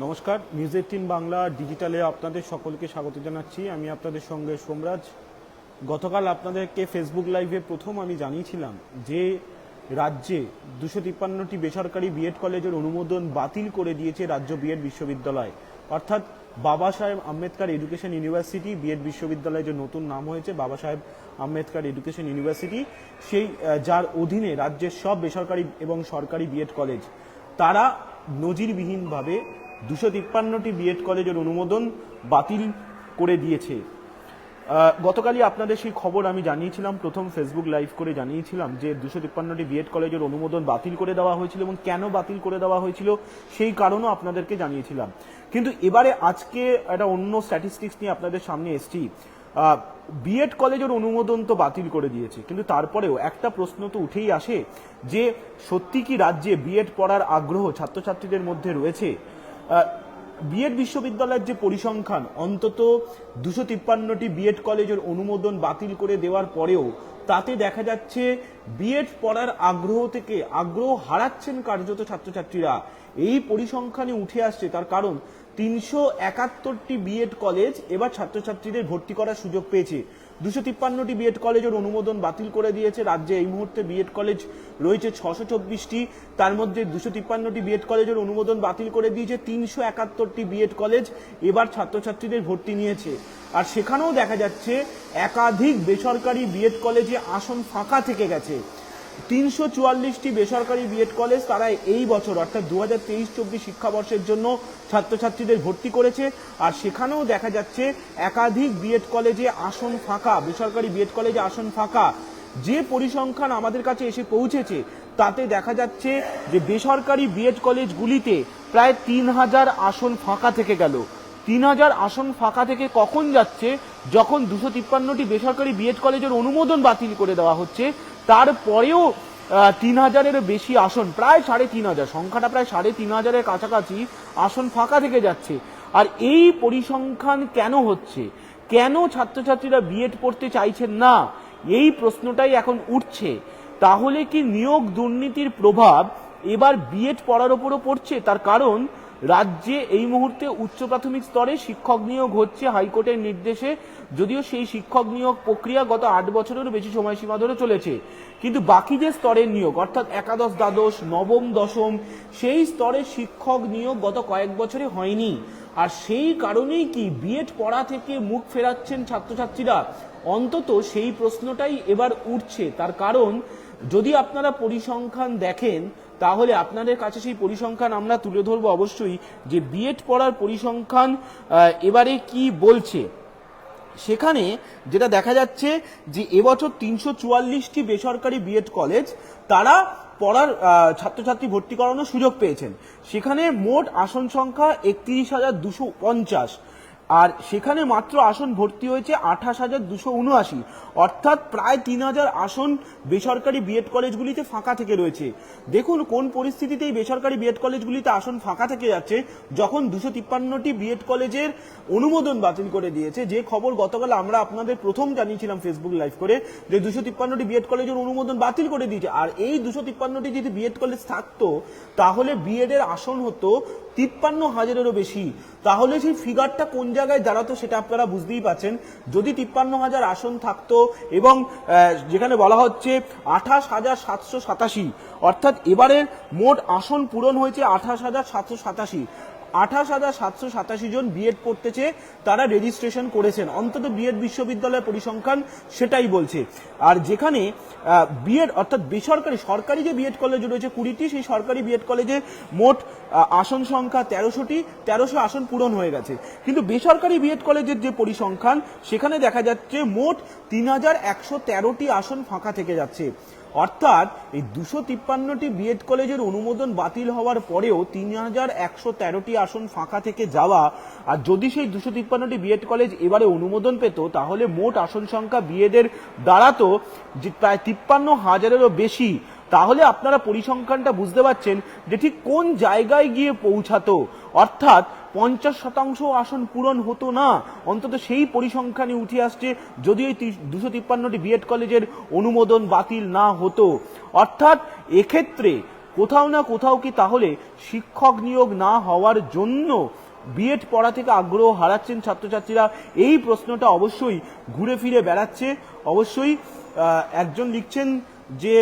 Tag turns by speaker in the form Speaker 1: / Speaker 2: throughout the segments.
Speaker 1: নমস্কার, নিউজ 18 বাংলা ডিজিটালে আপনাদের সকলকে স্বাগত জানাচ্ছি। আমি আপনাদের সঙ্গে সোমরাজ। গতকাল আপনাদেরকে ফেসবুক লাইভে প্রথম আমি জানিয়েছিলাম যে রাজ্যে 253টি বেসরকারি বিএড কলেজের অনুমোদন বাতিল করে দিয়েছে রাজ্য বিএড বিশ্ববিদ্যালয়, অর্থাৎ বাবা সাহেব আম্বেদকর এডুকেশন ইউনিভার্সিটি বিএড বিশ্ববিদ্যালয়, যে নতুন নাম হয়েছে বাবা সাহেব আম্বেদকর এডুকেশন ইউনিভার্সিটি, সেই যার অধীনে রাজ্যের সব বেসরকারি এবং সরকারি বিএড কলেজ তারা নজিরবিহীনভাবে 253টি বিএড কলেজের অনুমোদন বাতিল করে দিয়েছে। গতকালই আপনাদের সেই খবর আমি জানিয়েছিলাম, প্রথম ফেসবুক লাইভ করে জানিয়েছিলাম যে 253টি বিএড কলেজের অনুমোদন বাতিল করে দেওয়া হয়েছিল এবং কেন বাতিল করে দেওয়া হয়েছিল সেই কারণও আপনাদেরকে জানিয়েছিলাম। কিন্তু এবারে আজকে একটা অন্য স্ট্যাটিস্টিক্স নিয়ে আপনাদের সামনে এসেছি। বিএড কলেজের অনুমোদন তো বাতিল করে দিয়েছে, কিন্তু তারপরেও একটা প্রশ্ন তো উঠেই আসে যে সত্যি কি রাজ্যে বিএড পড়ার আগ্রহ ছাত্রছাত্রীদের মধ্যে রয়েছে? বিএড বিশ্ববিদ্যালয়ের যে পরিসংখ্যান, অন্তত 253টি বিএড কলেজের অনুমোদন বাতিল করে দেওয়ার পরেও তাতে দেখা যাচ্ছে বিএড পড়ার আগ্রহ থেকে আগ্রহ হারাচ্ছেন কার্যত ছাত্রছাত্রীরা। এই পরিসংখ্যানে উঠে আসছে, তার কারণ 371টি বিএড কলেজ এবার ছাত্রছাত্রীদের ভর্তি করার সুযোগ পেয়েছে। 253টি বিএড কলেজের অনুমোদন বাতিল করে দিয়েছে রাজ্যে। এই মুহূর্তে বিএড কলেজ রয়েছে 624টি, তার মধ্যে 253টি বিএড কলেজের অনুমোদন বাতিল করে দিয়েছে। 371টি বিএড কলেজ এবার ছাত্রছাত্রীদের ভর্তি নিয়েছে। আর সেখানেও দেখা যাচ্ছে একাধিক বেসরকারি বিএড কলেজে আসন ফাঁকা থেকে গেছে। 344টি বেসরকারি বিএড কলেজ তারা এই বছর অর্থাৎ 2023-24 শিক্ষাবর্ষের জন্য ছাত্রছাত্রীদের ভর্তি করেছে। আর সেখানেও দেখা যাচ্ছে একাধিক বিএড কলেজে আসন ফাঁকা, বেসরকারি বিএড কলেজে আসন ফাঁকা। যে পরিসংখ্যান আমাদের কাছে এসে পৌঁছেছে তাতে দেখা যাচ্ছে যে বেসরকারি বিএড কলেজগুলিতে প্রায় 3000 আসন ফাঁকা থেকে গেল। 3000 আসন ফাঁকা থেকে কখন যাচ্ছে? যখন 253টি বেসরকারি বিএড কলেজের অনুমোদন বাতিল করে দেওয়া হচ্ছে, তারপরেও 3000-এরও বেশি আসন, প্রায় 3500, সংখ্যাটা প্রায় 3500-এর কাছাকাছি আসন ফাঁকা থেকে যাচ্ছে। আর এই পরিসংখ্যান কেন হচ্ছে? কেন ছাত্রছাত্রীরা বিএড পড়তে চাইছেন না? এই প্রশ্নটাই এখন উঠছে। তাহলে কি নিয়োগ দুর্নীতির প্রভাব এবার বিএড পড়ার ওপরও পড়ছে? তার কারণ রাজ্যে এই মুহূর্তে উচ্চ প্রাথমিক স্তরে শিক্ষক নিয়োগ হচ্ছে হাইকোর্টের নির্দেশে, যদিও সেই শিক্ষক নিয়োগ প্রক্রিয়া গত 8 বছরেরও বেশি সময়সীমা ধরে চলেছে। কিন্তু বাকি যে স্তরের নিয়োগ অর্থাৎ একাদশ, দ্বাদশ, নবম, দশম, সেই স্তরের শিক্ষক নিয়োগ গত কয়েক বছরে হয়নি। আর সেই কারণেই কি বিএড পড়া থেকে মুখ ফেরাচ্ছেন ছাত্রছাত্রীরা? অন্তত সেই প্রশ্নটাই এবার উঠছে। তার কারণ যদি আপনারা পরিসংখ্যান দেখেন তাহলে আপনাদের কাছে সেই পরিসংখ্যান আমরা তুলে ধরবো অবশ্যই, যে বিএড পড়ার পরিসংখ্যান এবারে কি বলছে। সেখানে যেটা দেখা যাচ্ছে যে এবছর 344টি বেসরকারি বিএড কলেজ তারা পড়ার ছাত্রছাত্রী ভর্তি করানোর সুযোগ পেয়েছেন। সেখানে মোট আসন সংখ্যা 31,250, আর সেখানে মাত্র আসন ভর্তি হয়েছে 28,279, অর্থাৎ প্রায় 3000 আসন বেসরকারি বিএড কলেজগুলিতে ফাঁকা থেকে রয়েছে। দেখুন কোন পরিস্থিতিতে এই বেসরকারি বিএড কলেজগুলিতে আসন ফাঁকা থেকে যাচ্ছে, যখন 253টি বিএড কলেজের অনুমোদন বাতিল করে দিয়েছে। যে খবর গতকাল আমরা আপনাদের প্রথম জানিয়েছিলাম ফেসবুক লাইভ করে, যে 253টি বিএড কলেজের অনুমোদন বাতিল করে দিয়েছে। আর এই 253টি যদি বিএড কলেজ থাকতো তাহলে বিএড এর আসন হতো 53,000-এরও বেশি। তাহলে সেই ফিগারটা কোন জায়গায় দাঁড়াতো সেটা আপনারা বুঝতেই পারছেন। যদি 53,000 আসন থাকতো এবং যেখানে বলা হচ্ছে 28,787, অর্থাৎ এবারের মোট আসন পূরণ হয়েছে 28,787। 28,787 জন বিএড পড়তে চেয়ে তারা রেজিস্ট্রেশন করেছেন, অন্তত বিএড বিশ্ববিদ্যালয়ের পরিসংখ্যান সেটাই বলছে। আর যেখানে বিএড অর্থাৎ বেসরকারি, সরকারি যে বিএড কলেজ রয়েছে 20টি, সেই সরকারি বিএড কলেজে মোট আসন সংখ্যা 1300টি, 1300 আসন পূরণ হয়ে গেছে। কিন্তু বেসরকারি বিএড কলেজের যে পরিসংখ্যান সেখানে দেখা যাচ্ছে মোট 3113টি আসন ফাঁকা থেকে যাচ্ছে। অর্থাৎ এই 253টি বিএড কলেজের অনুমোদন বাতিল হওয়ার পরেও 3113টি আসন ফাঁকা থেকে যাওয়া, আর যদি সেই 253টি বিএড কলেজ এবারে অনুমোদন পেত তাহলে মোট আসন সংখ্যা বিএড এর দাঁড়াতো যে প্রায় 53,000-এরও বেশি। তাহলে আপনারা পরিসংখ্যানটা বুঝতে পারছেন যে ঠিক কোন জায়গায় গিয়ে পৌঁছাতো। অর্থাৎ 50% আসন পূরণ হতো না, অন্তত সেই পরিসংখ্যানে উঠে আসছে যদি এই 253টি বিএড কলেজের অনুমোদন বাতিল না হতো। অর্থাৎ এক্ষেত্রে কোথাও না কোথাও কি তাহলে শিক্ষক নিয়োগ না হওয়ার জন্য বিএড পড়া থেকে আগ্রহ হারাচ্ছেন ছাত্রছাত্রীরা? এই প্রশ্নটা অবশ্যই ঘুরে ফিরে বেড়াচ্ছে। অবশ্যই একজন লিখছেন যে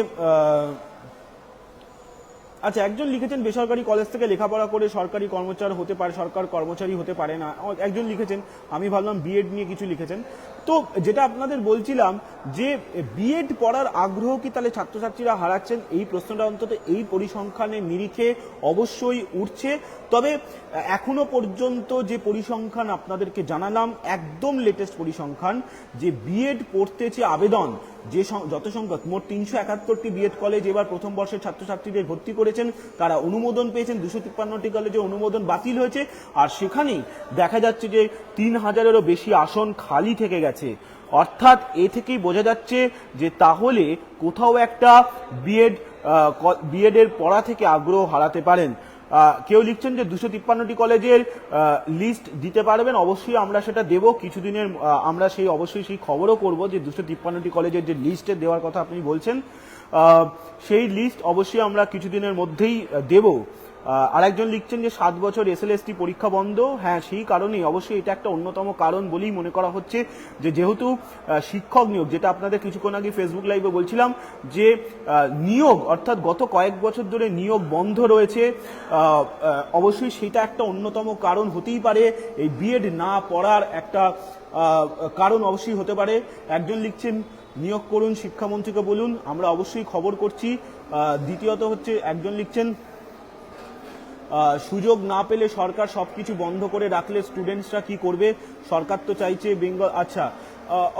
Speaker 1: আচ্ছা, একজন লিখেছেন বেসরকারি কলেজ থেকে লেখাপড়া করে সরকারি কর্মচারী হতে পারে, সরকার কর্মচারী হতে পারে না। একজন লিখেছেন, আমি ভাবলাম বিএড নিয়ে কিছু লিখেছেন। তো যেটা আপনাদের বলছিলাম যে বিএড পড়ার আগ্রহ কি তাহলে ছাত্রছাত্রীরা হারাচ্ছেন, এই প্রশ্নটা অন্তত এই পরিসংখ্যানের নিরিখে অবশ্যই উঠছে। তবে এখনো পর্যন্ত যে পরিসংখ্যান আপনাদেরকে জানালাম, একদম লেটেস্ট পরিসংখ্যান, যে বিএড পড়তে চেয়ে আবেদন যে যত সংখ্যক মোট 371টি বিএড কলেজ এবার প্রথম বর্ষের ছাত্রছাত্রীদের ভর্তি করেছেন, তারা অনুমোদন পেয়েছেন। 253টি কলেজে অনুমোদন বাতিল হয়েছে, আর সেখানেই দেখা যাচ্ছে যে 3000-এরও বেশি আসন খালি থেকে গেছে। অর্থাৎ এ থেকেই বোঝা যাচ্ছে যে তাহলে কোথাও একটা বিএড এর পড়া থেকে আগ্রহ হারাতে পারেন। কেউ লিখছেন যে 253টি কলেজের লিস্ট দিতে পারবেন, অবশ্যই আমরা সেটা দেব কিছুদিনের, আমরা অবশ্যই সেই খবরও করব যে 253টি কলেজের যে লিস্টে দেওয়ার কথা আপনি বলছেন, সেই লিস্ট অবশ্যই আমরা কিছুদিনের মধ্যেই দেব। আরেকজন লিখছেন যে 7 বছর এসএলএসটি পরীক্ষা বন্ধ। হ্যাঁ, সেই কারণেই অবশ্যই এটা একটা অন্যতম কারণ বলেই মনে করা হচ্ছে, যে যেহেতু শিক্ষক নিয়োগ, যেটা আপনাদের কিছুক্ষণ আগে ফেসবুক লাইভে বলছিলাম, যে নিয়োগ অর্থাৎ গত কয়েক বছর ধরে নিয়োগ বন্ধ রয়েছে, অবশ্যই সেটা একটা অন্যতম কারণ হতেই পারে। এই বিএড না পড়ার একটা কারণ অবশ্যই হতে পারে। একজন লিখছেন নিয়োগ করুন, শিক্ষামন্ত্রীকে বলুন, আমরা অবশ্যই খবর করছি। দ্বিতীয়ত হচ্ছে একজন লিখছেন সুযোগ না পেলে সরকার সবকিছু বন্ধ করে রাখলে স্টুডেন্টসরা কি করবে? সরকার তো চাইছে বেঙ্গল। আচ্ছা,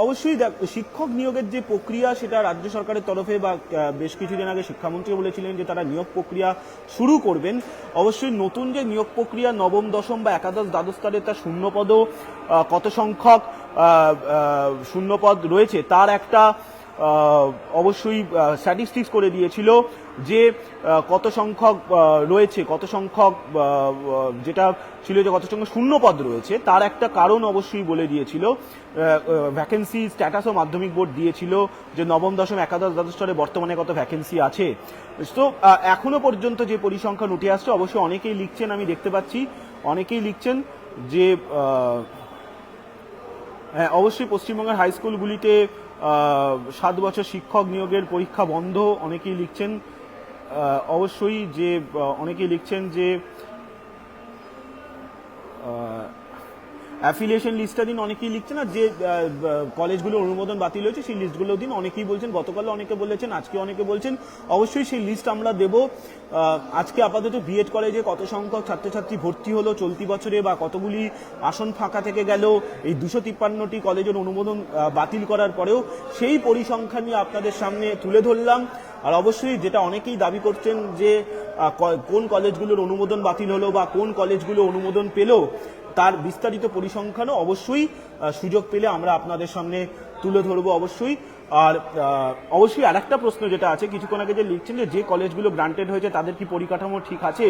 Speaker 1: অবশ্যই শিক্ষক নিয়োগের যে প্রক্রিয়া, সেটা রাজ্য সরকারের তরফে বা বেশ কিছুদিন আগে শিক্ষামন্ত্রী বলেছিলেন যে তারা নিয়োগ প্রক্রিয়া শুরু করবেন। অবশ্যই নতুন যে নিয়োগ প্রক্রিয়া, নবম, দশম বা একাদশ, দ্বাদশ স্তরে তার শূন্যপদ কত সংখ্যক শূন্যপদ রয়েছে তার একটা অবশ্যই স্ট্যাটিস্টিক্স করে দিয়েছিল, যে কত সংখ্যক রয়েছে, কত সংখ্যক যেটা ছিল যে কত সংখ্যক শূন্যপদ রয়েছে, তার একটা কারণ অবশ্যই বলে দিয়েছিল। ভ্যাকেন্সি স্ট্যাটাসও মাধ্যমিক বোর্ড দিয়েছিল, যে নবম, দশম, একাদশ, দ্বাদশ স্তরে বর্তমানে কত ভ্যাকেন্সি আছে। তো এখনো পর্যন্ত যে পরিসংখ্যান উঠে আসছে, অবশ্যই অনেকেই লিখছেন, আমি দেখতে পাচ্ছি অনেকেই লিখছেন যে হ্যাঁ, অবশ্যই পশ্চিমবঙ্গের হাই স্কুলগুলিতে 7 বছর শিক্ষক নিয়োগের পরীক্ষা বন্ধ, অনেকেই লিখছেন। অবশ্যই যে অনেকেই লিখছেন যে অ্যাফিলিয়েশন লিস্টটা দিন, অনেকেই লিখছেন। আর যে কলেজগুলোর অনুমোদন বাতিল হয়েছে সেই লিস্টগুলো দিন, অনেকেই বলছেন। গতকাল অনেকে বলেছেন, আজকে অনেকে বলছেন। অবশ্যই সেই লিস্ট আমরা দেব। আজকে আপাতত বিএড কলেজে কত সংখ্যক ছাত্রছাত্রী ভর্তি হলো চলতি বছরে, বা কতগুলি আসন ফাঁকা থেকে গেল এই 253টি কলেজের অনুমোদন বাতিল করার পরেও, সেই পরিসংখ্যান নিয়ে আপনাদের সামনে তুলে ধরলাম। আর অবশ্যই যেটা অনেকেই দাবি করছেন যে কোন কলেজগুলোর অনুমোদন বাতিল হলো বা কোন কলেজগুলো অনুমোদন পেল, তার বিস্তারিত পরিসংখ্যানও অবশ্যই সুযোগ পেলে আমরা আপনাদের সামনে তুলে ধরবো অবশ্যই। আর অবশ্যই আরেকটা প্রশ্ন যেটা আছে, কিছুক্ষণ আগে যে লিখছেন যে কলেজগুলো গ্রান্টেড হয়েছে তাদের কি পরিকাঠামো ঠিক আছে,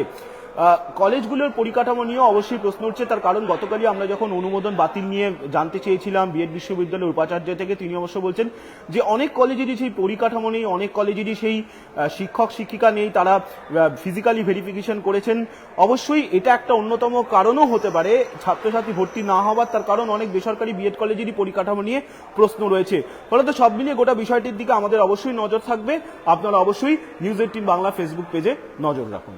Speaker 1: কলেজগুলোর পরিকাঠামো নিয়েও অবশ্যই প্রশ্ন উঠছে। তার কারণ গতকালই আমরা যখন অনুমোদন বাতিল নিয়ে জানতে চেয়েছিলাম বিএড বিশ্ববিদ্যালয়ের উপাচার্য থেকে, তিনি অবশ্য বলছেন যে অনেক কলেজেরই সেই পরিকাঠামো নেই, অনেক কলেজেরই সেই শিক্ষক শিক্ষিকা নেই, তারা ফিজিক্যালি ভেরিফিকেশন করেছেন। অবশ্যই এটা একটা অন্যতম কারণও হতে পারে ছাত্রছাত্রী ভর্তি না হওয়ার, তার কারণ অনেক বেসরকারি বিএড কলেজেরই পরিকাঠামো নিয়ে প্রশ্ন রয়েছে। ফলত সব মিলিয়ে গোটা বিষয়টির দিকে আমাদের অবশ্যই নজর থাকবে। আপনারা অবশ্যই নিউজ 18 বাংলা ফেসবুক পেজে নজর রাখুন।